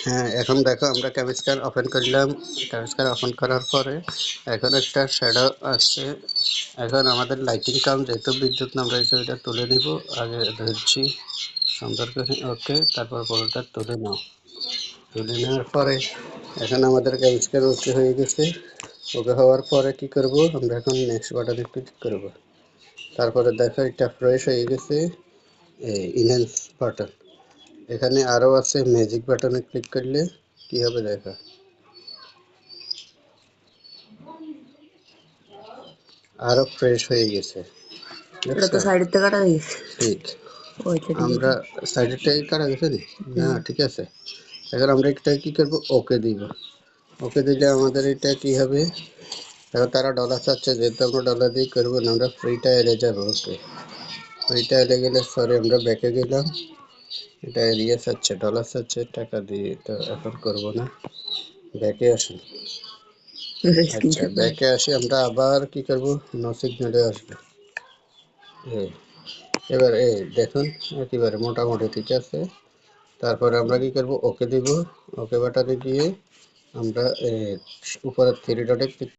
হ্যাঁ, এখন দেখো আমরা ক্যাপস্কার ওপেন করলাম। ক্যাপস্কার ওপেন করার পরে এখন একটা শ্যাডো আসছে। এখন আমাদের লাইটিং কাম যেহেতু বিদ্যুৎ নামরা এটা তুলে নিব। আগে ধরছি সুন্দর করে, ওকে। তারপর পুরোটা তুলে নাও। তুলে নেওয়ার পরে এখন আমাদের ক্যাপস্কার ওকে হয়ে গেছে। ওকে হওয়ার পরে কি করব, আমরা এখন নেক্সট বাটনে ক্লিক করব। তারপরে দেখো এটা ফ্রেশ হয়ে গেছে। ইনহ্যান্স বাটন, এখানে আরও আছে। ম্যাজিক বাটনে ক্লিক করলে কি হবে দেখো, আরও ফ্রেশ হয়ে গেছে। এটা তো দেখছো? সাইডের থেকে কাটা গেছে। ঠিক। ওইটা ঠিক আমরা আছে। সাইডেরটাই কাটা গেছে নি না, ঠিক আছে। এখন আমরা এটা কি করব, ওকে দিব। ওকে দিলে আমাদের এটা কি হবে, এখন তারা ডলার চাচ্ছে, যেহেতু আমরা ডলার দিয়ে করবো না, আমরা ফ্রিটা এড়ে যাবো। ওকে, ফ্রিটা এড়ে গেলে সরি আমরা ব্যাকে গেলাম। এটা এরিয়া চাচ্ছে, ডলার চাচ্ছে, টাকা দিয়ে তো এখন করব না। ব্যাকে আসুন। আচ্ছা, স্ক্রিনশট দাও। ব্যাকে আসি, আমরা আবার কি করব, নো সিগনালে আসবে। এবার দেখুন একেবারে মোটামুটি ঠিক আছে। তারপরে আমরা কি করব, ওকে দিব। ওকে বাটনে গিয়ে আমরা উপরে থ্রি ডটে ক্লিক